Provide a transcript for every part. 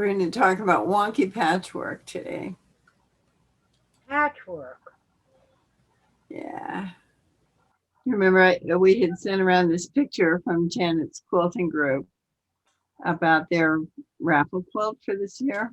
We're going to talk about wonky patchwork today. Patchwork. Yeah. Remember, we had sent around this picture from Janet's quilting group about their raffle quilt for this year.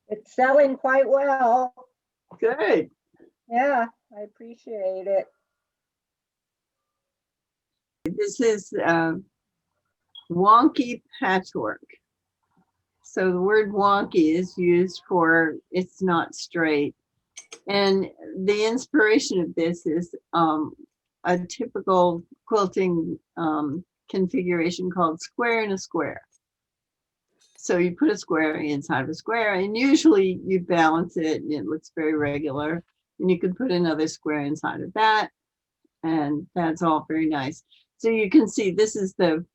It's selling quite well. Good. Yeah, I appreciate it. This is wonky patchwork. So the word wonky is used for it's not straight. And the inspiration of this is a typical quilting configuration called square in a square. So you put a square inside of a square, and usually you balance it and it looks very regular. And you can put another square inside of that, and that's all very nice. So you can see this is the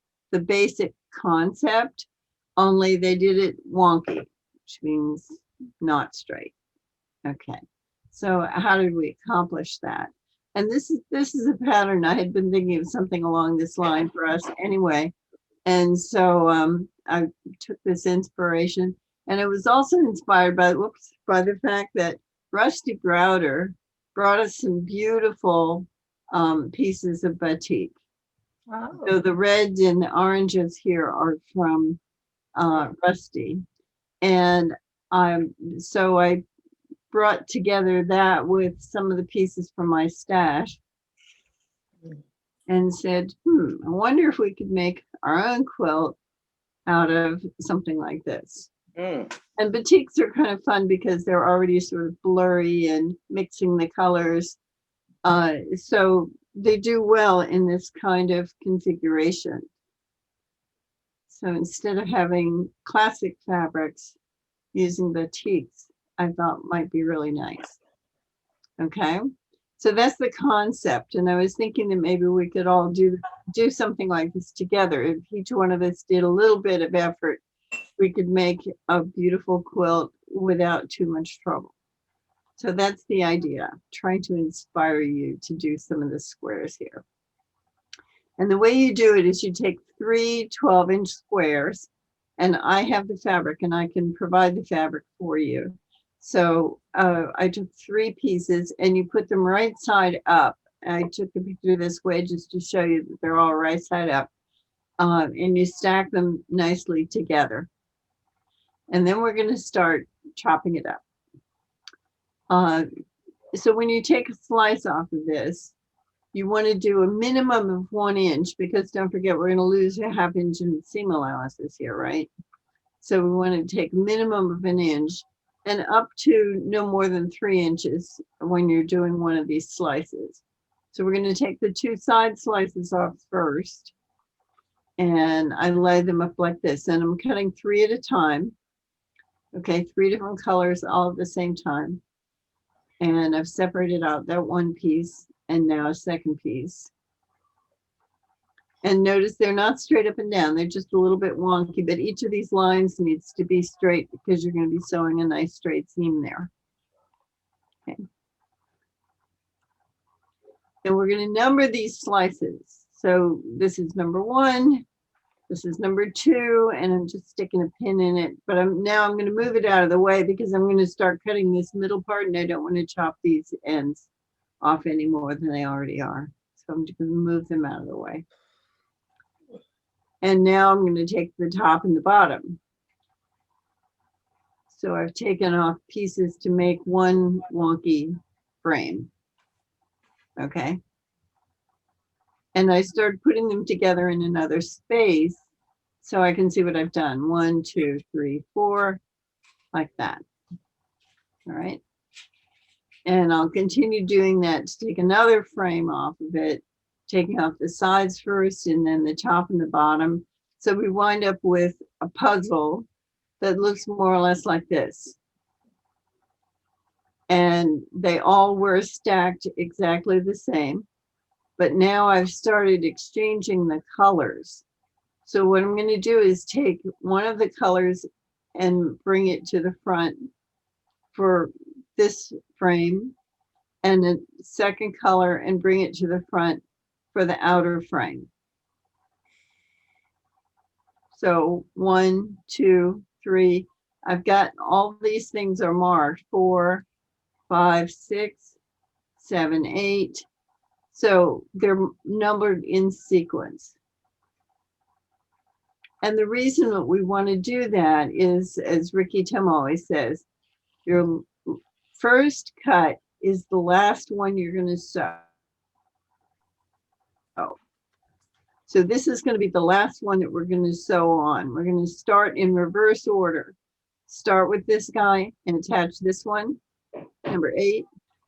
basic concept, only they did it wonky, which means not straight. Okay. So how did we accomplish that? And this is a pattern. I had been thinking of something along this line for us anyway. And so I took this inspiration, and it was also inspired by the fact that Rusty Browder brought us some beautiful pieces of batik. Oh. So the reds and the oranges here are from Rusty. And so I brought together that with some of the pieces from my stash and said, I wonder if we could make our own quilt out of something like this. And batiks are kind of fun because they're already sort of blurry and mixing the colors. So they do well in this kind of configuration. So instead of having classic fabrics, using batiks, I thought might be really nice. Okay, so that's the concept, and I was thinking that maybe we could all do something like this together. If each one of us did a little bit of effort, we could make a beautiful quilt without too much trouble. So that's the idea, trying to inspire you to do some of the squares here. And the way you do it is you take 3 12-inch squares, and I have the fabric and I can provide the fabric for you. So I took 3 pieces and you put them right side up. I took a picture this way just to show you that they're all right side up. And you stack them nicely together. And then we're going to start chopping it up. So when you take a slice off of this, you want to do a minimum of 1 inch, because don't forget, we're going to lose a ½ inch in seam allowances here, right? So we want to take a minimum of 1 inch and up to no more than 3 inches when you're doing one of these slices. So we're going to take the 2 side slices off first, and I lay them up like this, and I'm cutting 3 at a time. Okay, 3 different colors all at the same time. And I've separated out that one piece and now a second piece. And notice they're not straight up and down, they're just a little bit wonky, but each of these lines needs to be straight because you're going to be sewing a nice straight seam there. Okay. And we're going to number these slices. So this is number 1, this is number 2, and I'm just sticking a pin in it, but now I'm going to move it out of the way because I'm going to start cutting this middle part, and I don't want to chop these ends off any more than they already are. So I'm just going to move them out of the way. And now I'm going to take the top and the bottom. So I've taken off pieces to make one wonky frame. Okay. And I started putting them together in another space so I can see what I've done. 1, 2, 3, 4, like that. All right. And I'll continue doing that to take another frame off of it, taking off the sides first and then the top and the bottom. So we wind up with a puzzle that looks more or less like this. And they all were stacked exactly the same. But now I've started exchanging the colors. So what I'm going to do is take one of the colors and bring it to the front for this frame, and the second color and bring it to the front for the outer frame. So 1, 2, 3. I've got all these things are marked 4, 5, 6, 7, 8. So they're numbered in sequence. And the reason that we want to do that is, as Ricky Tim always says, your first cut is the last one you're going to sew. So this is going to be the last one that we're going to sew on. We're going to start in reverse order. Start with this guy and attach this one, number 8.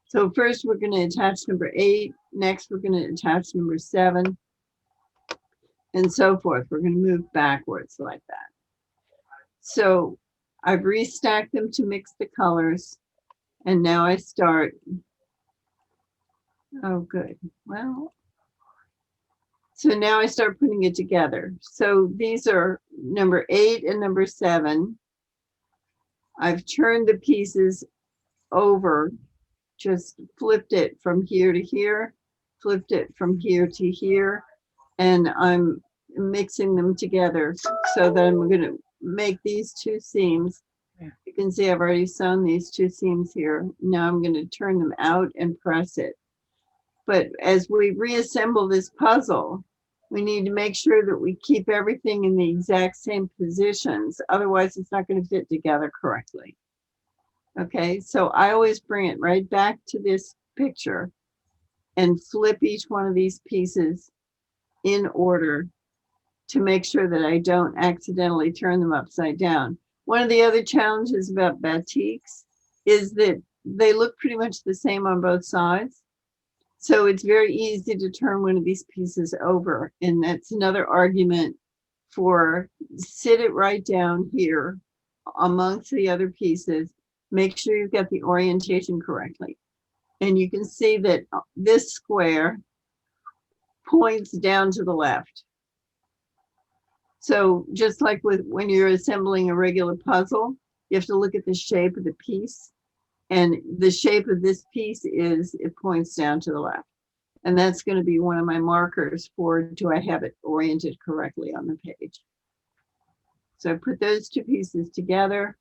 So first we're going to attach number 8. Next we're going to attach number 7. And so forth. We're going to move backwards like that. So I've restacked them to mix the colors. And now I start. Oh, good. Well, so now I start putting it together. So these are number 8 and number 7. I've turned the pieces over, just flipped it from here to here, flipped it from here to here, and I'm mixing them together so that I'm going to make these 2 seams. You can see I've already sewn these 2 seams here. Now I'm going to turn them out and press it. But as we reassemble this puzzle, we need to make sure that we keep everything in the exact same positions. Otherwise, it's not going to fit together correctly. Okay, so I always bring it right back to this picture and flip each one of these pieces in order to make sure that I don't accidentally turn them upside down. One of the other challenges about batiks is that they look pretty much the same on both sides. So it's very easy to turn one of these pieces over. And that's another argument for sit it right down here amongst the other pieces. Make sure you've got the orientation correctly. And you can see that this square points down to the left. So just like with when you're assembling a regular puzzle, you have to look at the shape of the piece. And the shape of this piece is it points down to the left. And that's going to be one of my markers for do I have it oriented correctly on the page. So I put those 2 pieces together.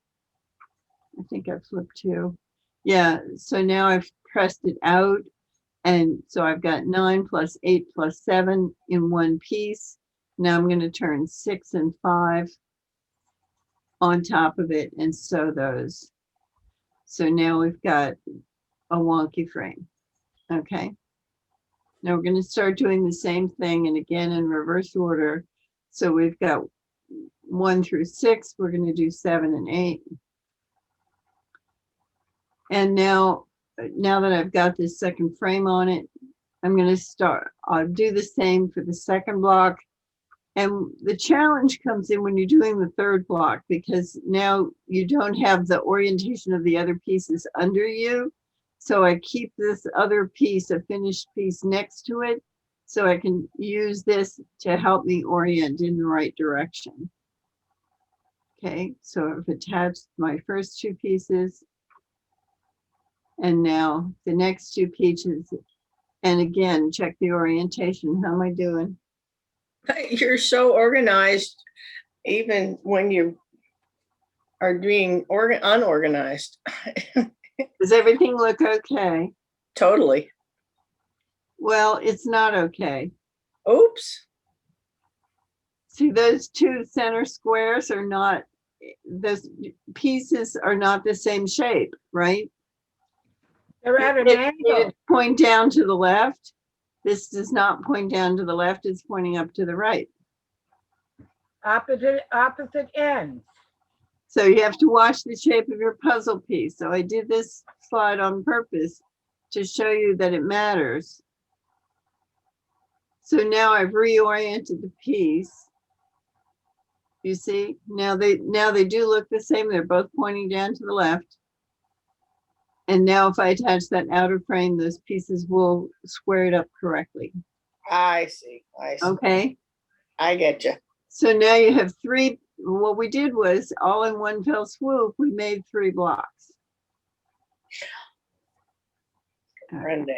I think I flipped 2. Yeah, so now I've pressed it out. And so I've got 9 plus 8 plus 7 in one piece. Now I'm going to turn 6 and 5 on top of it and sew those. So now we've got a wonky frame. Okay. Now we're going to start doing the same thing and again in reverse order. So we've got 1 through 6. We're going to do 7 and 8. And now that I've got this second frame on it, I'm going to start. I'll do the same for the second block. And the challenge comes in when you're doing the third block, because now you don't have the orientation of the other pieces under you. So I keep this other piece, a finished piece, next to it, so I can use this to help me orient in the right direction. Okay, so I've attached my first 2 pieces. And now the next 2 pieces. And again, check the orientation. How am I doing? You're so organized, even when you are being unorganized. Does everything look okay? Totally. Well, it's not okay. Oops. See, those 2 center squares are not, those pieces are not the same shape, right? They're at an angle. It point down to the left. This does not point down to the left, it's pointing up to the right. Opposite ends. So you have to watch the shape of your puzzle piece. So I did this slide on purpose to show you that it matters. So now I've reoriented the piece. You see, now they do look the same. They're both pointing down to the left. And now if I attach that outer frame, those pieces will square it up correctly. I see. Okay. I get you. So now you have 3. What we did was all in one fell swoop, we made 3 blocks. Brenda.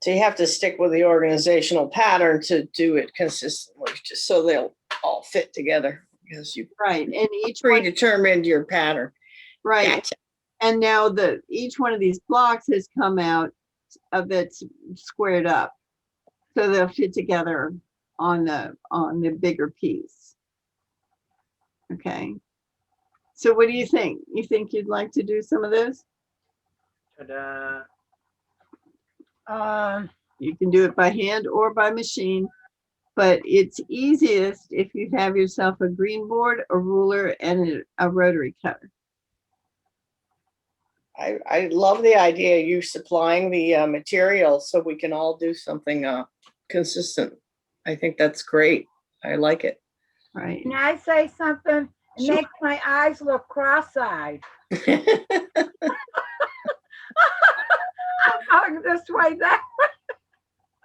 So you have to stick with the organizational pattern to do it consistently, just so they'll all fit together, because you Right. And each one, predetermined your pattern. right. Gotcha. And now each one of these blocks has come out of it's squared up. So they'll fit together on the bigger piece. Okay. So what do you think? You think you'd like to do some of this? Ta-da. You can do it by hand or by machine, but it's easiest if you have yourself a green board, a ruler, and a rotary cutter. I love the idea of you supplying the material so we can all do something consistent. I think that's great. I like it. Right. Can I say something? It Sure. makes my eyes look cross-eyed. I'm going this way, that way.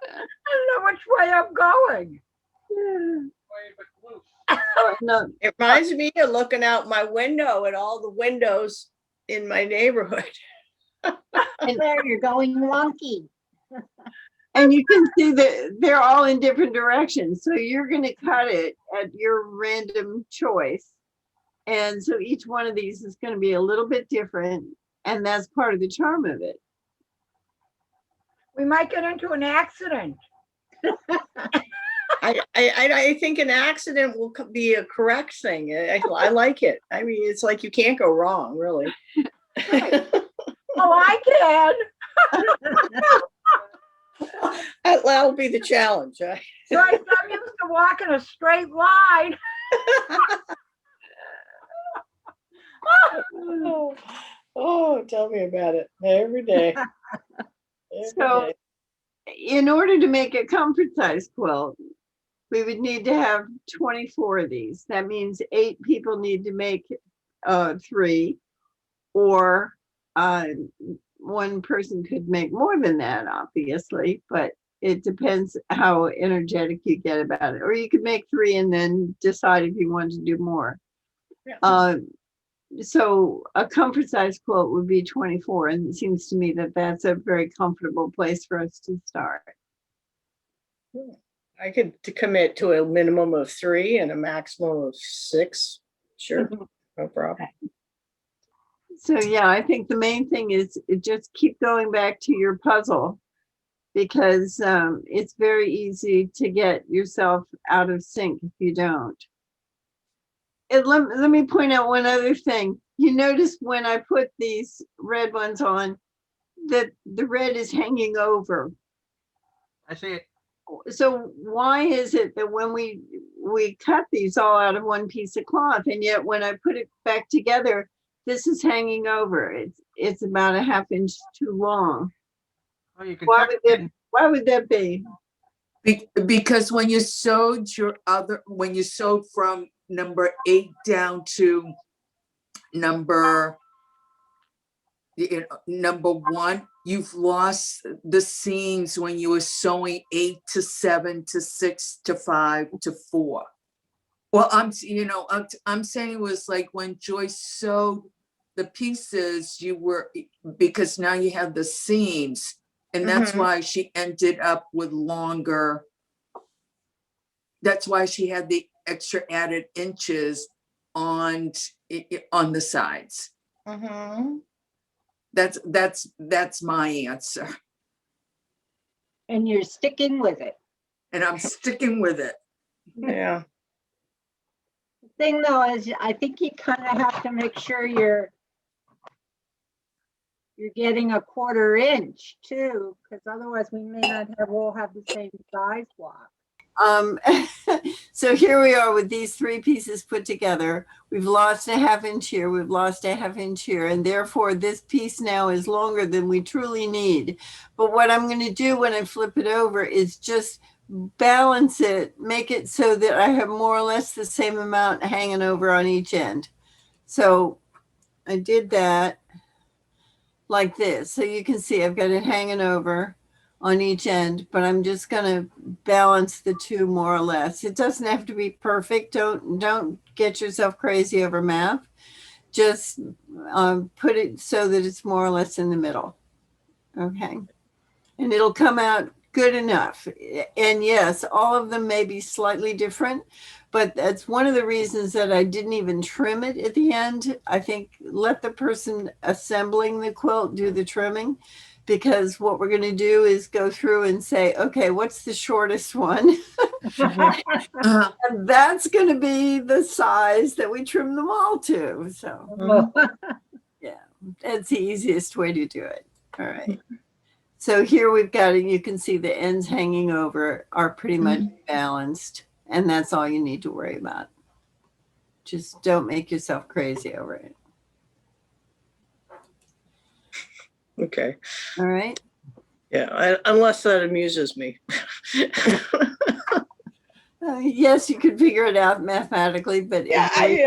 I don't know which way I'm going. Oh, no, It reminds me of looking out my window at all the windows in my neighborhood. And there you're going wonky. and you can see that they're all in different directions. So you're going to cut it at your random choice. And so each one of these is going to be a little bit different. And that's part of the charm of it. We might get into an accident. I think an accident will be a correct thing. I like it. I mean, it's like you can't go wrong, really. Oh, I can. That'll be the challenge. Right, I'm used to walking a straight line. Oh, tell me about it every day. So in order to make a comfort size quilt, we would need to have 24 of these. That means 8 people need to make 3, or one person could make more than that, obviously, but it depends how energetic you get about it. Or you could make 3 and then decide if you want to do more. Yeah. So a comfort size quilt would be 24, and it seems to me that that's a very comfortable place for us to start. I could commit to a minimum of 3 and a maximum of 6. Sure, no problem. So yeah, I think the main thing is just keep going back to your puzzle, because it's very easy to get yourself out of sync if you don't. And let me point out one other thing. You notice when I put these red ones on that the red is hanging over. I see it. So why is it that when we cut these all out of one piece of cloth, and yet when I put it back together, this is hanging over? It's about a ½ inch too long. Oh, you can Why would that be? Because when you sewed when you sewed from number 8 down to number 1, you've lost the seams when you were sewing 8 to 7 to 6 to 5 to 4. Well, I'm saying it was like when Joyce sewed the pieces, because now you have the seams, and that's why she ended up with longer. That's why she had the extra added inches on the sides. That's my answer. And you're sticking with it. And I'm sticking with it. Yeah. The thing though is I think you kind of have to make sure you're getting a 1/4 inch too, because otherwise we'll have the same size block. So here we are with these 3 pieces put together. We've lost a ½ inch here, we've lost a ½ inch here, and therefore this piece now is longer than we truly need. But what I'm going to do when I flip it over is just balance it, make it so that I have more or less the same amount hanging over on each end. So I did that like this. So you can see I've got it hanging over on each end, but I'm just going to balance the 2 more or less. It doesn't have to be perfect. Don't get yourself crazy over math. Just put it so that it's more or less in the middle. Okay. and it'll come out good enough. And yes, all of them may be slightly different, but that's one of the reasons that I didn't even trim it at the end. I think let the person assembling the quilt do the trimming, because what we're going to do is go through and say, okay, what's the shortest one? Uh, And that's going to be the size that we trim them all to. So that's the easiest way to do it. All right. So here we've got it. You can see the ends hanging over are pretty much balanced, and that's all you need to worry about. Just don't make yourself crazy over it. Okay. All right. Yeah, unless that amuses me. Yes, you could figure it out mathematically, but Yeah, really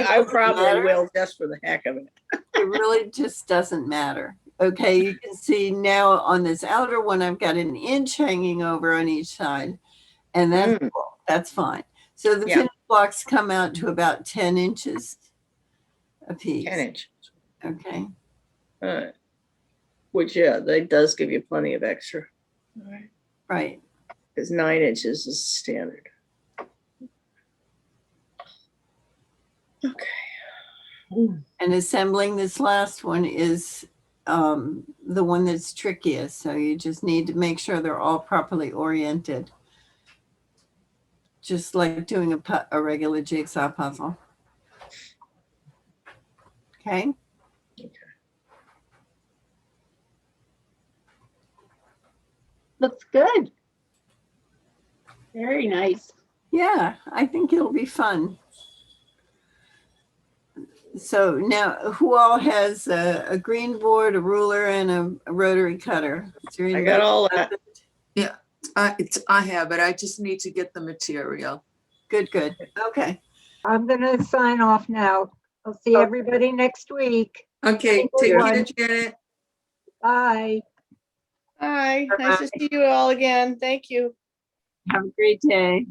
I doesn't probably matter. will just for the heck of it. It really just doesn't matter. Okay, you can see now on this outer one, I've got an inch hanging over on each side, and that's cool. That's fine. So the Yeah. finish blocks come out to about 10 inches a piece. 10 inches. Okay. All right. Which, yeah, that does give you plenty of extra. All right. Right. Because 9 inches is standard. Okay. And assembling this last one is the one that's trickiest. So you just need to make sure they're all properly oriented. Just like doing a regular jigsaw puzzle. Okay. Looks good. Very nice. Yeah, I think it'll be fun. So now, who all has a green board, a ruler, and a rotary cutter? Is there I anybody got all that. yeah, I have it. I just need to get the material. Good, good. Okay. I'm gonna sign off now. I'll see everybody next week. Okay, Thank take you. care, Janet. Bye. Hi, nice to see you all again. Thank you. Have a great day.